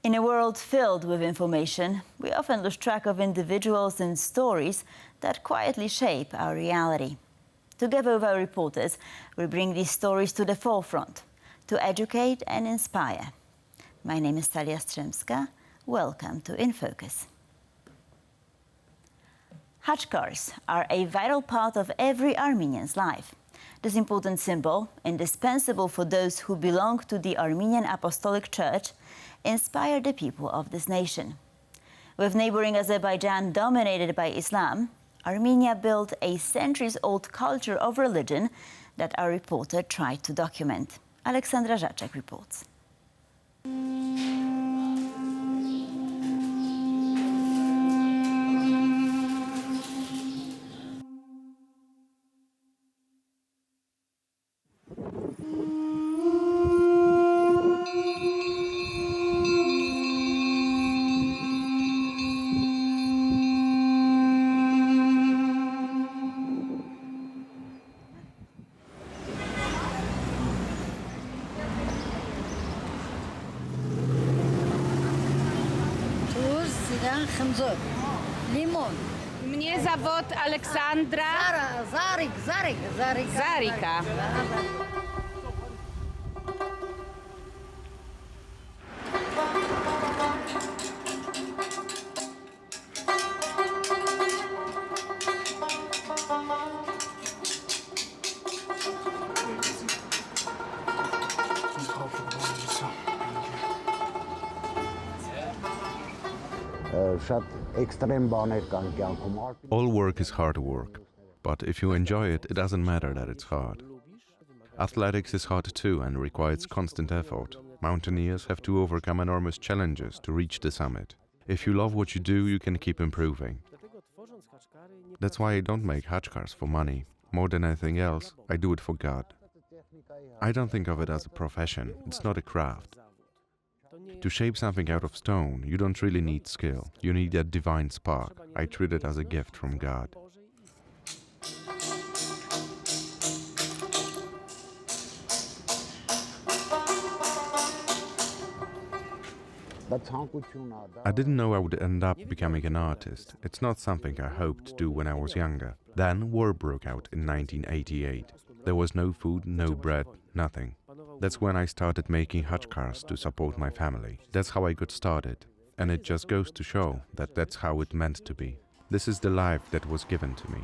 In a world filled with information, we often lose track of individuals and stories that quietly shape our reality. Together with our reporters, we bring these stories to the forefront to educate and inspire. My name is Talia Stremska. Welcome to InFocus. Khachkars are a vital part of every Armenian's life. This important symbol, indispensable for those who belong to the Armenian Apostolic Church, inspired the people of this nation. With neighboring Azerbaijan dominated by Islam, Armenia built a centuries-old culture of religion that our reporter tried to document. Alexandra Zacek reports. Limon. Mnie zawód Aleksandra Zarika. All work is hard work, but if you enjoy it, it doesn't matter that it's hard. Athletics is hard too and requires constant effort. Mountaineers have to overcome enormous challenges to reach the summit. If you love what you do, you can keep improving. That's why I don't make Khachkars for money. More than anything else, I do it for God. I don't think of it as a profession, it's not a craft. To shape something out of stone, you don't really need skill. You need that divine spark. I treat it as a gift from God. I didn't know I would end up becoming an artist. It's not something I hoped to do when I was younger. Then war broke out in 1988. There was no food, no bread, nothing. That's when I started making Khachkars to support my family. That's how I got started. And it just goes to show that that's how it meant to be. This is the life that was given to me.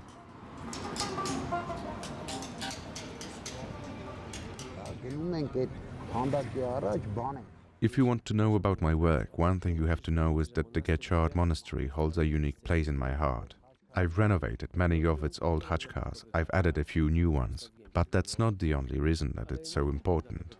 If you want to know about my work, one thing you have to know is that the Khachkar monastery holds a unique place in my heart. I've renovated many of its old Khachkars. I've added a few new ones. But that's not the only reason that it's so important.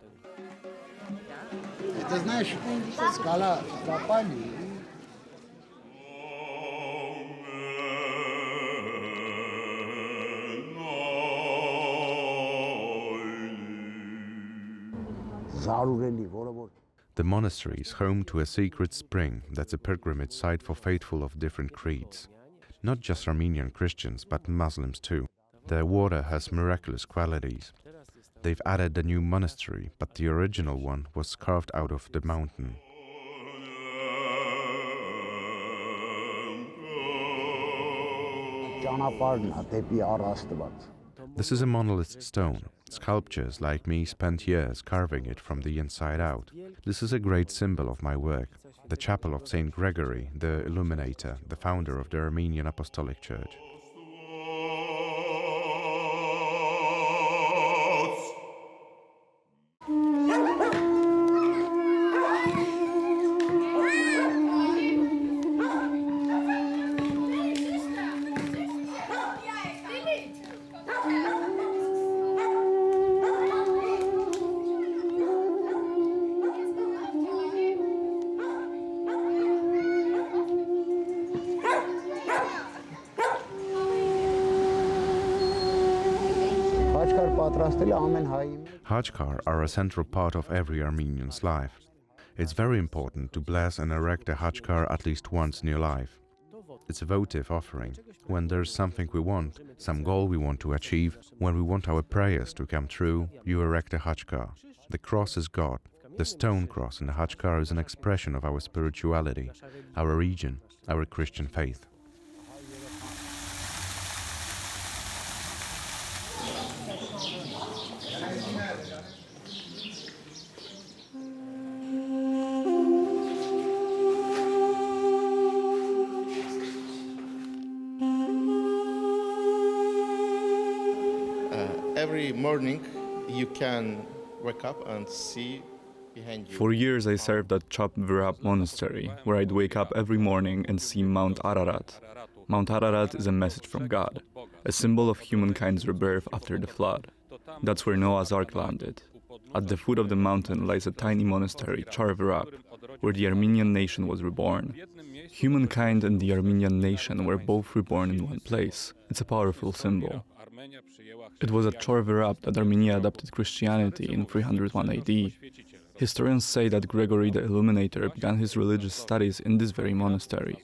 The monastery is home to a secret spring that's a pilgrimage site for faithful of different creeds. Not just Armenian Christians, but Muslims too. Their water has miraculous qualities. They've added a new monastery, but the original one was carved out of the mountain. This is a monolith stone. Sculptors like me spent years carving it from the inside out. This is a great symbol of my work. The chapel of Saint Gregory, the illuminator, the founder of the Armenian Apostolic Church. Khachkar are a central part of every Armenian's life. It's very important to bless and erect a Khachkar at least once in your life. It's a votive offering. When there's something we want, some goal we want to achieve, when we want our prayers to come true, you erect a Khachkar. The cross is God. The stone cross in the Khachkar is an expression of our spirituality, our region, our Christian faith. Every morning you can wake up and see behind you. For years I served at Chap Virab monastery, where I'd wake up every morning and see Mount Ararat. Mount Ararat is a message from God, a symbol of humankind's rebirth after the flood. That's where Noah's Ark landed. At the foot of the mountain lies a tiny monastery, Char Virab, where the Armenian nation was reborn. Humankind and the Armenian nation were both reborn in one place. It's a powerful symbol. It was at Char Virab that Armenia adopted Christianity in 301 AD. Historians say that Gregory the Illuminator began his religious studies in this very monastery.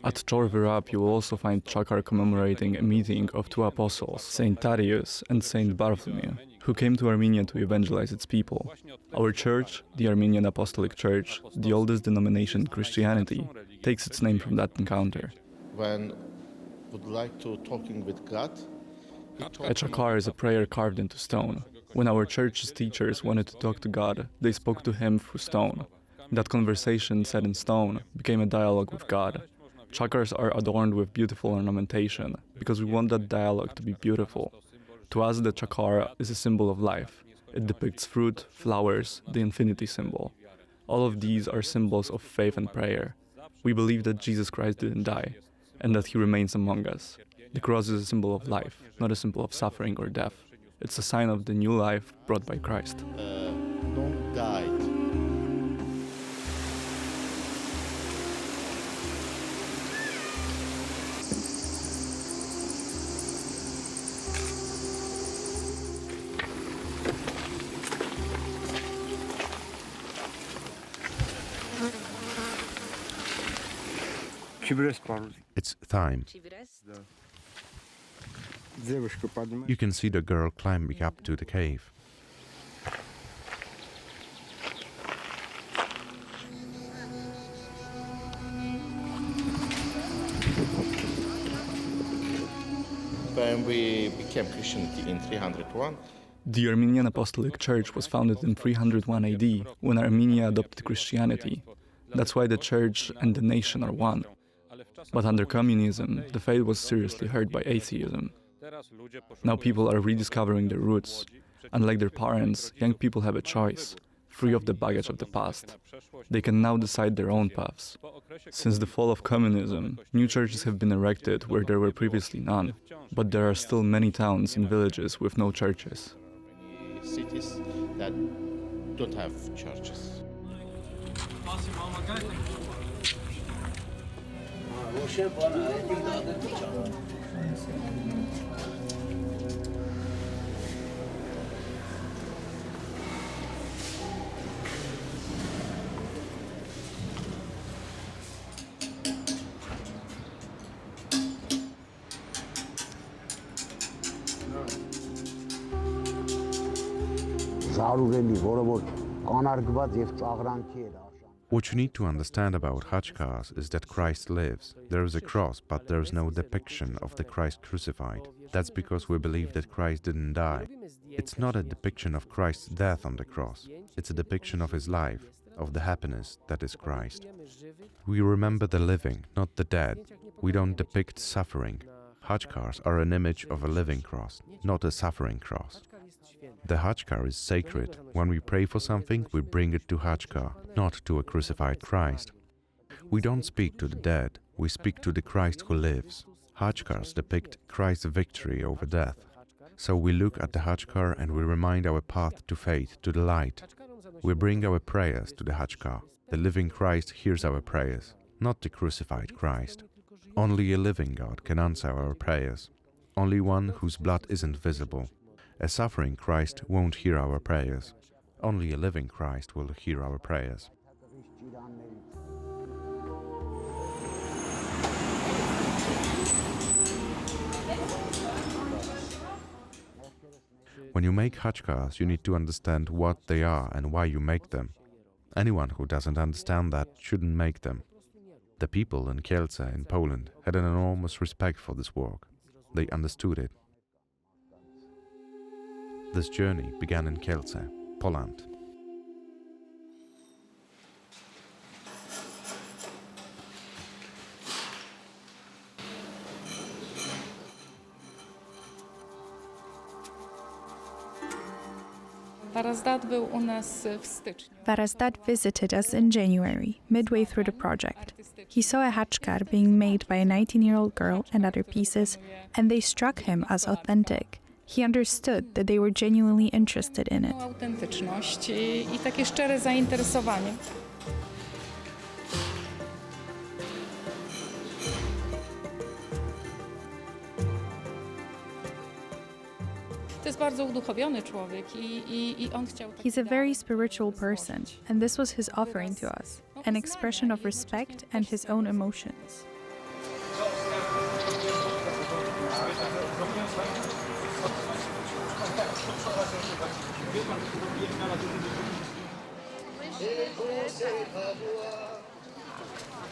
At Char Virab you will also find Khachkar commemorating a meeting of two apostles, Saint Thaddeus and Saint Bartholomew, who came to Armenia to evangelize its people. Our church, the Armenian Apostolic Church, the oldest denomination in Christianity, takes its name from that encounter. When would like to talking with God, A Khachkar is a prayer carved into stone. When our church's teachers wanted to talk to God, they spoke to Him through stone. That conversation, set in stone, became a dialogue with God. Khachkars are adorned with beautiful ornamentation, because we want that dialogue to be beautiful. To us, the Khachkar is a symbol of life. It depicts fruit, flowers, the infinity symbol. All of these are symbols of faith and prayer. We believe that Jesus Christ didn't die, and that He remains among us. The cross is a symbol of life, not a symbol of suffering or death. It's a sign of the new life brought by Christ. don't die. It's time. You can see the girl climbing up to the cave. When we became Christian in 301, The Armenian Apostolic Church was founded in 301 AD, when Armenia adopted Christianity. That's why the church and the nation are one. But under communism, the faith was seriously hurt by atheism. Now people are rediscovering their roots. Unlike their parents, young people have a choice, free of the baggage of the past. They can now decide their own paths. Since the fall of communism, new churches have been erected where there were previously none. But there are still many towns and villages with no churches. many cities that don't have churches. What you need to understand about Khachkars is that Christ lives. There is a cross, but there is no depiction of the Christ crucified. That's because we believe that Christ didn't die. It's not a depiction of Christ's death on the cross. It's a depiction of His life, of the happiness that is Christ. We remember the living, not the dead. We don't depict suffering. Khachkars are an image of a living cross, not a suffering cross. The Khachkar is sacred. When we pray for something, we bring it to Khachkar, not to a crucified Christ. We don't speak to the dead, we speak to the Christ who lives. Khachkars depict Christ's victory over death. So we look at the Khachkar and we remind our path to faith, to the light. We bring our prayers to the Khachkar. The living Christ hears our prayers, not the crucified Christ. Only a living God can answer our prayers. Only one whose blood isn't visible. A suffering Christ won't hear our prayers. Only a living Christ will hear our prayers. When you make Khachkars, you need to understand what they are and why you make them. Anyone who doesn't understand that shouldn't make them. The people in Kielce in Poland had an enormous respect for this work. They understood it. This journey began in Kielce, Poland. Varazdat visited us in January, midway through the project. He saw a Khachkar being made by a 19-year-old girl and other pieces, and they struck him as authentic. He understood that they were genuinely interested in it. He's a very spiritual person, and this was his offering to us, an expression of respect and his own emotions.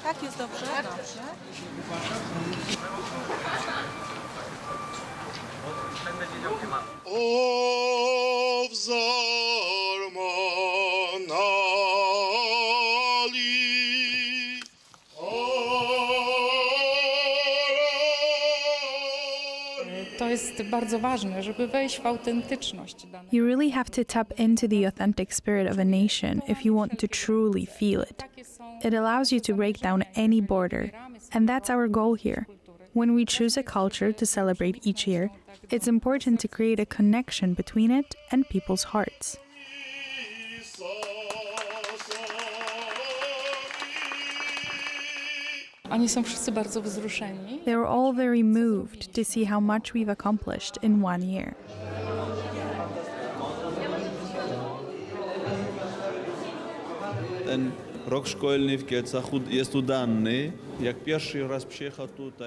Tak, jest dobrze? You really have to tap into the authentic spirit of a nation if you want to truly feel it. It allows you to break down any border, and that's our goal here. When we choose a culture to celebrate each year, it's important to create a connection between it and people's hearts. They were all very moved to see how much we've accomplished in 1 year.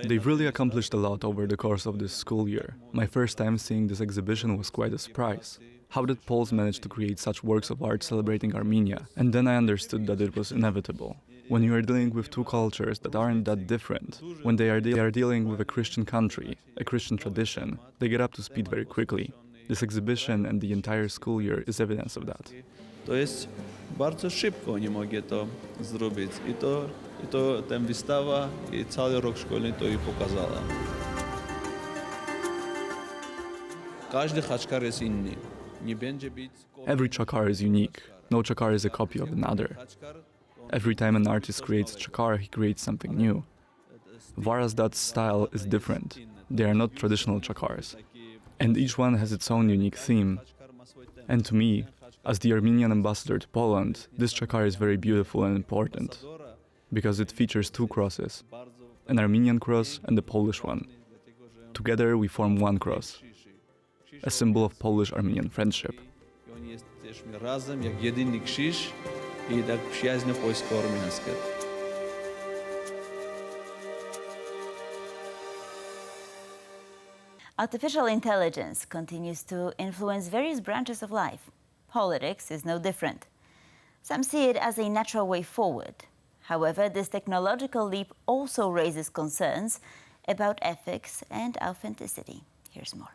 They've really accomplished a lot over the course of this school year. My first time seeing this exhibition was quite a surprise. How did Poles manage to create such works of art celebrating Armenia? And then I understood that it was inevitable. When you are dealing with two cultures that aren't that different, when they are dealing with a Christian country, a Christian tradition, they get up to speed very quickly. This exhibition and the entire school year is evidence of that. To jest bardzo szybko oni mogli to zrobić. I to ten wystawa i cały rok szkolny to i pokazała. Każdy Khachkar jest inny. Nie będzie być... Every Khachkar is unique. No Khachkar is a copy of another. Every time an artist creates a Khachkar, he creates something new. Varazdat's style is different. They are not traditional Khachkars. And each one has its own unique theme. And to me, as the Armenian ambassador to Poland, this Khachkar is very beautiful and important, because it features two crosses, an Armenian cross and a Polish one. Together we form one cross, a symbol of Polish-Armenian friendship. Artificial intelligence continues to influence various branches of life. Politics is no different. Some see it as a natural way forward. However, this technological leap also raises concerns about ethics and authenticity. Here's more.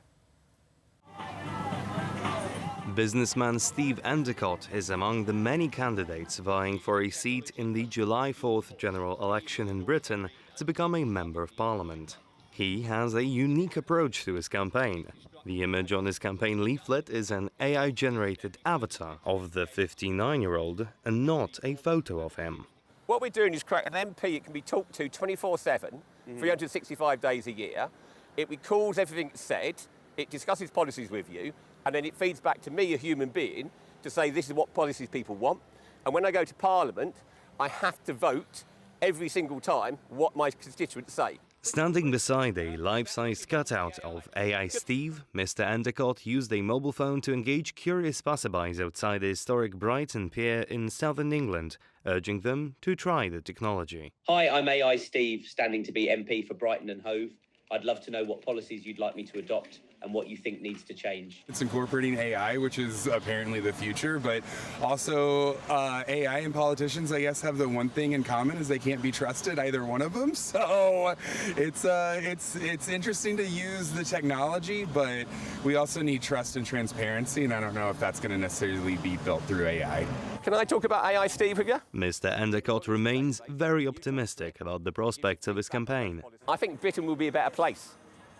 Businessman Steve Endicott is among the many candidates vying for a seat in the July 4th general election in Britain to become a Member of Parliament. He has a unique approach to his campaign. The image on his campaign leaflet is an AI-generated avatar of the 59-year-old and not a photo of him. What we're doing is create an MP that can be talked to 24/7, 365 days a year. It records everything that's said, it discusses policies with you, and then it feeds back to me, a human being, to say this is what policies people want. And when I go to Parliament, I have to vote every single time what my constituents say. Standing beside a life-sized cutout of AI Steve, Mr. Endicott used a mobile phone to engage curious passerbys outside the historic Brighton Pier in southern England, urging them to try the technology. Hi, I'm AI Steve, standing to be MP for Brighton and Hove. I'd love to know what policies you'd like me to adopt and what you think needs to change. It's incorporating AI, which is apparently the future, but also AI and politicians, I guess, have the one thing in common is they can't be trusted, either one of them. So it's interesting to use the technology, but we also need trust and transparency, and I don't know if that's going to necessarily be built through AI. Can I talk about AI, Steve, with you? Mr. Endicott remains very optimistic about the prospects of his campaign. I think Britain will be a better place.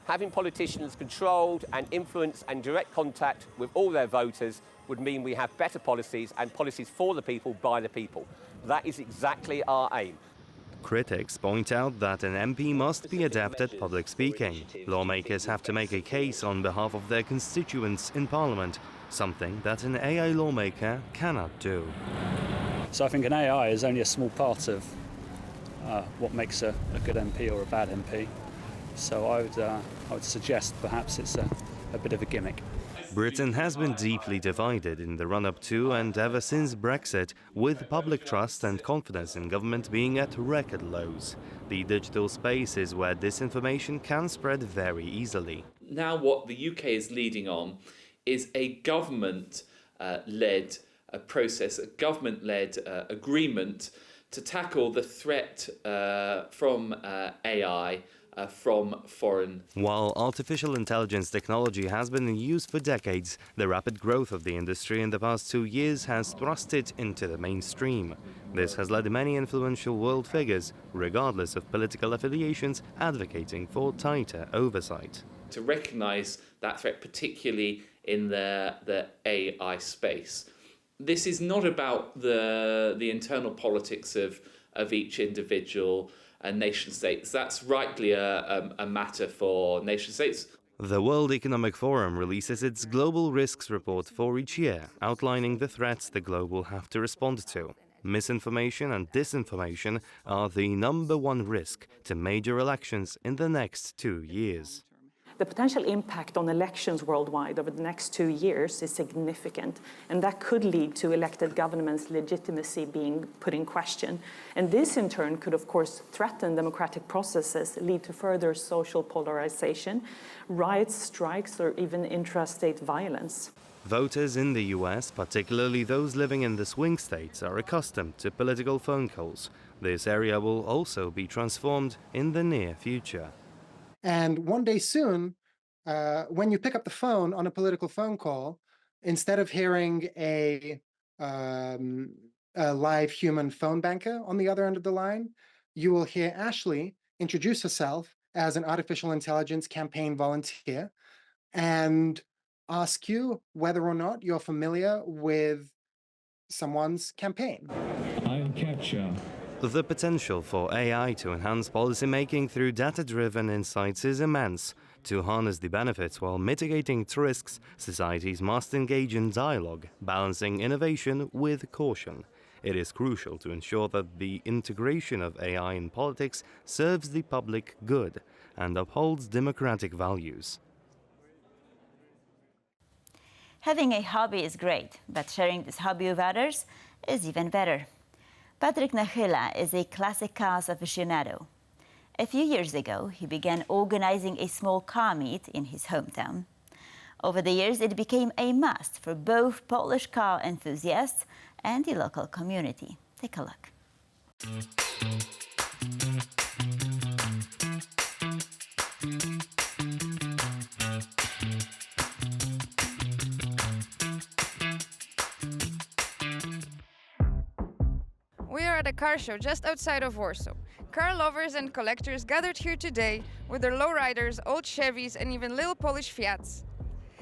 Having politicians controlled and influence and direct contact with all their voters would mean we have better policies and policies for the people, by the people. That is exactly our aim. Critics point out that an MP must be adept at public speaking. Lawmakers have to make a case on behalf of their constituents in Parliament, something that an AI lawmaker cannot do. So I think an AI is only a small part of what makes a good MP or a bad MP. So I would suggest perhaps it's a bit of a gimmick. Britain has been deeply divided in the run-up to and ever since Brexit, with public trust and confidence in government being at record lows. The digital space is where disinformation can spread very easily. Now what the UK is leading on is a government-led process, a government-led agreement to tackle the threat from AI from foreign. While artificial intelligence technology has been in use for decades, the rapid growth of the industry in the past 2 years has thrust it into the mainstream. This has led many influential world figures, regardless of political affiliations, advocating for tighter oversight. To recognise that threat, particularly in the AI space. This is not about the internal politics of each individual and nation states. That's rightly a matter for nation states. The World Economic Forum releases its Global Risks Report for each year, outlining the threats the globe will have to respond to. Misinformation and disinformation are the #1 risk to major elections in the next 2 years. The potential impact on elections worldwide over the next 2 years is significant, and that could lead to elected governments' legitimacy being put in question. And this, in turn, could, of course, threaten democratic processes, lead to further social polarization, riots, strikes, or even intrastate violence. Voters in the US, particularly those living in the swing states, are accustomed to political phone calls. This area will also be transformed in the near future. And one day soon, when you pick up the phone on a political phone call, instead of hearing a live human phone banker on the other end of the line, you will hear Ashley introduce herself as an artificial intelligence campaign volunteer and ask you whether or not you're familiar with someone's campaign. I'm Khachkar. The potential for AI to enhance policymaking through data-driven insights is immense. To harness the benefits while mitigating its risks, societies must engage in dialogue, balancing innovation with caution. It is crucial to ensure that the integration of AI in politics serves the public good and upholds democratic values. Having a hobby is great, but sharing this hobby with others is even better. Patryk Nachyla is a classic cars aficionado. A few years ago, he began organizing a small car meet in his hometown. Over the years, it became a must for both Polish car enthusiasts and the local community. Take a look. We are at a car show just outside of Warsaw. Car lovers and collectors gathered here today with their lowriders, old Chevys, and even little Polish Fiats.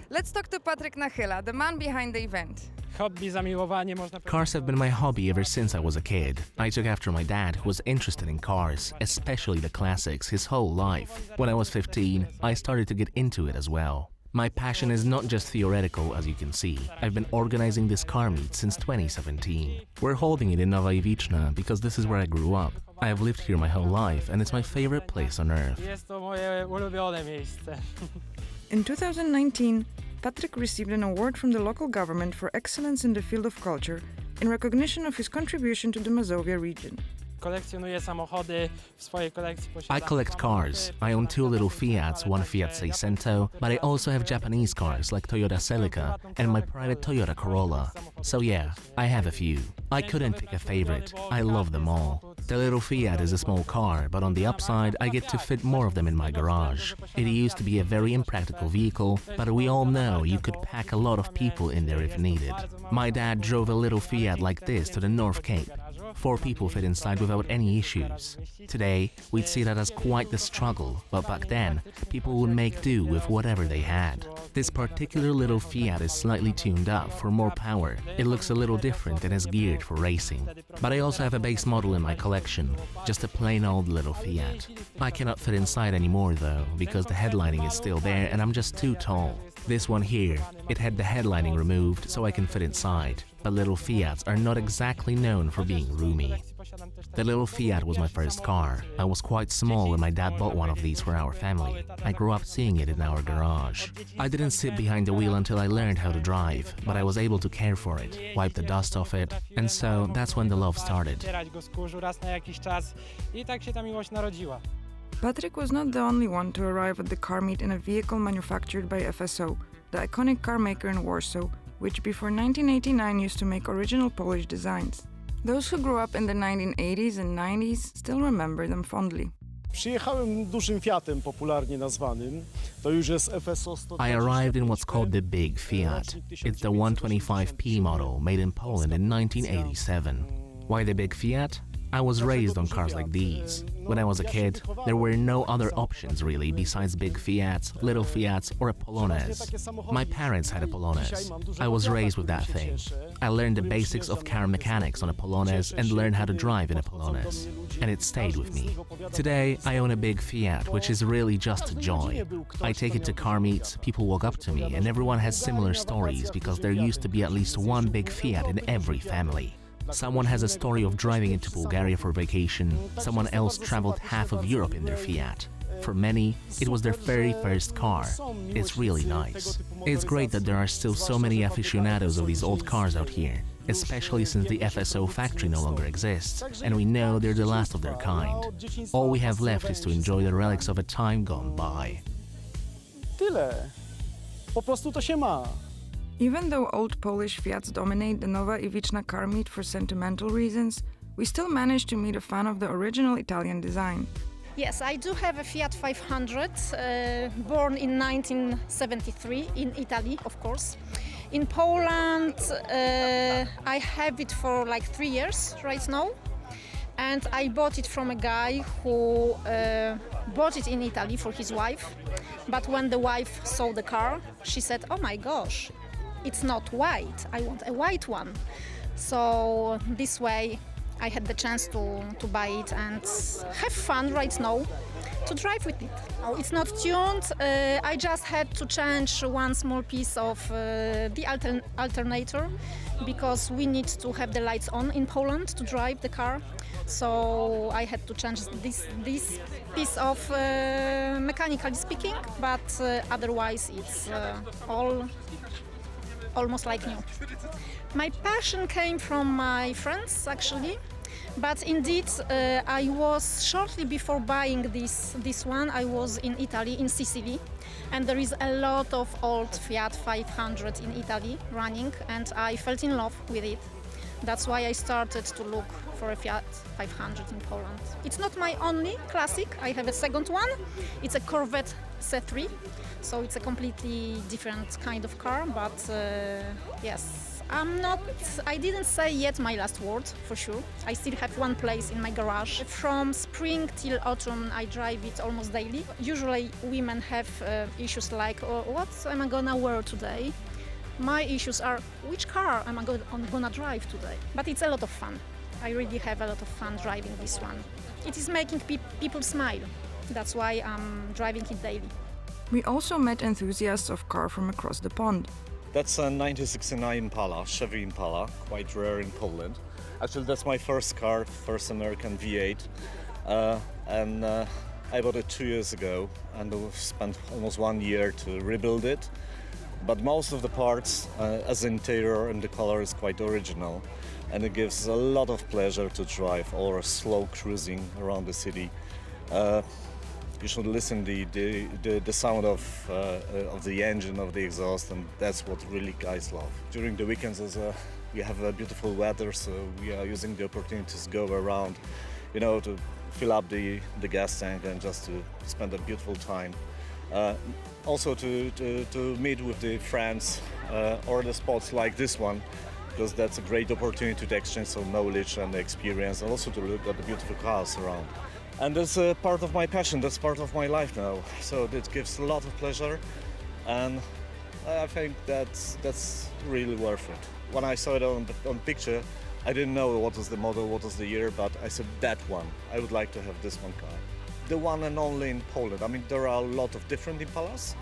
Let's talk to Patryk Nachyla, the man behind the event. Cars have been my hobby ever since I was a kid. I took after my dad, who was interested in cars, especially the classics, his whole life. When I was 15, I started to get into it as well. My passion is not just theoretical, as you can see. I've been organizing this car meet since 2017. We're holding it in Nowa Iwiczna because this is where I grew up. I have lived here my whole life and it's my favorite place on earth. In 2019, Patryk received an award from the local government for excellence in the field of culture in recognition of his contribution to the Mazovia region. I collect cars. I own 2 little Fiats, one Fiat Seicento, but I also have Japanese cars like Toyota Celica and my private Toyota Corolla. So yeah, I have a few. I couldn't pick a favorite. I love them all. The little Fiat is a small car, but on the upside, I get to fit more of them in my garage. It used to be a very impractical vehicle, but we all know you could pack a lot of people in there if needed. My dad drove a little Fiat like this to the North Cape. 4 people fit inside without any issues. Today, we'd see that as quite the struggle, but back then, people would make do with whatever they had. This particular little Fiat is slightly tuned up for more power. It looks a little different and is geared for racing. But I also have a base model in my collection, just a plain old little Fiat. I cannot fit inside anymore though, because the headlining is still there and I'm just too tall. This one here, it had the headlining removed so I can fit inside. But little Fiats are not exactly known for being roomy. The little Fiat was my first car. I was quite small when my dad bought one of these for our family. I grew up seeing it in our garage. I didn't sit behind the wheel until I learned how to drive, but I was able to care for it, wipe the dust off it, and so that's when the love started. Patryk was not the only one to arrive at the car meet in a vehicle manufactured by FSO, the iconic car maker in Warsaw, which before 1989 used to make original Polish designs. Those who grew up in the 1980s and 90s still remember them fondly. I arrived in what's called the Big Fiat. It's the 125p model made in Poland in 1987. Why the Big Fiat? I was raised on cars like these. When I was a kid, there were no other options really besides big Fiats, little Fiats or a Polonaise. My parents had a Polonaise. I was raised with that thing. I learned the basics of car mechanics on a Polonaise and learned how to drive in a Polonaise. And it stayed with me. Today, I own a big Fiat, which is really just a joy. I take it to car meets, people walk up to me, and everyone has similar stories because there used to be at least one big Fiat in every family. Someone has a story of driving into Bulgaria for vacation, someone else traveled half of Europe in their Fiat. For many, it was their very first car. It's really nice. It's great that there are still so many aficionados of these old cars out here, especially since the FSO factory no longer exists, and we know they're the last of their kind. All we have left is to enjoy the relics of a time gone by. Tyle. Po prostu to się ma. Even though old Polish Fiats dominate the Nowa i Wieczna car meet for sentimental reasons, we still managed to meet a fan of the original Italian design. Yes, I do have a Fiat 500, born in 1973 in Italy, of course. In Poland, I have it for like 3 years right now. And I bought it from a guy who bought it in Italy for his wife. But when the wife saw the car, she said, "Oh my gosh, it's not white, I want a white one." So this way I had the chance to buy it and have fun right now to drive with it. It's not tuned, I just had to change one small piece of the alternator because we need to have the lights on in Poland to drive the car. So I had to change this piece of mechanically speaking, but otherwise it's almost like new. My passion came from my friends actually, but indeed I was shortly before buying this one, I was in Italy, in Sicily, and there is a lot of old Fiat 500 in Italy running, and I fell in love with it. That's why I started to look for a Fiat 500 in Poland. It's not my only classic, I have a second one. It's a Corvette C3, so it's a completely different kind of car, but yes, I didn't say yet my last word, for sure. I still have one place in my garage. From spring till autumn, I drive it almost daily. Usually women have issues like, oh, what am I gonna wear today? My issues are, which car am I gonna drive today? But it's a lot of fun. I really have a lot of fun driving this one. It is making people smile. That's why I'm driving it daily. We also met enthusiasts of car from across the pond. That's a 1969 Impala, Chevy Impala, quite rare in Poland. Actually, that's my first car, first American V8. And I bought it 2 years ago and spent almost 1 year to rebuild it. But most of the parts, as interior and the color, is quite original. and it gives a lot of pleasure to drive or slow cruising around the city. You should listen the sound of the engine, of the exhaust, and that's what really guys love. During the weekends, we have beautiful weather, so we are using the opportunities to go around, to fill up the gas tank and just to spend a beautiful time. Also to meet with the friends or the spots like this one, because that's a great opportunity to exchange some knowledge and experience, and also to look at the beautiful cars around. And that's part of my passion, that's part of my life now. So it gives a lot of pleasure, and I think that's really worth it. When I saw it on picture, I didn't know what was the model, what was the year, but I said that one. I would like to have this one car. The one and only in Poland. I mean, there are a lot of different Impalas,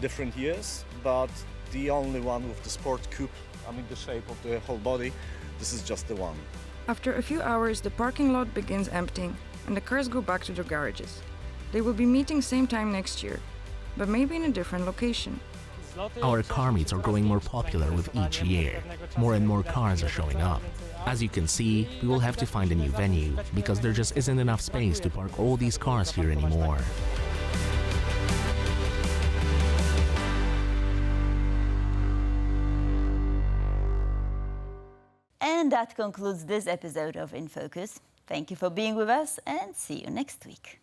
different years, but the only one with the sport coupe, I mean the shape of the whole body, this is just the one. After a few hours, the parking lot begins emptying and the cars go back to their garages. They will be meeting same time next year, but maybe in a different location. Our car meets are growing more popular with each year. More and more cars are showing up. As you can see, we will have to find a new venue, because there just isn't enough space to park all these cars here anymore. And that concludes this episode of InFocus. Thank you for being with us, and see you next week.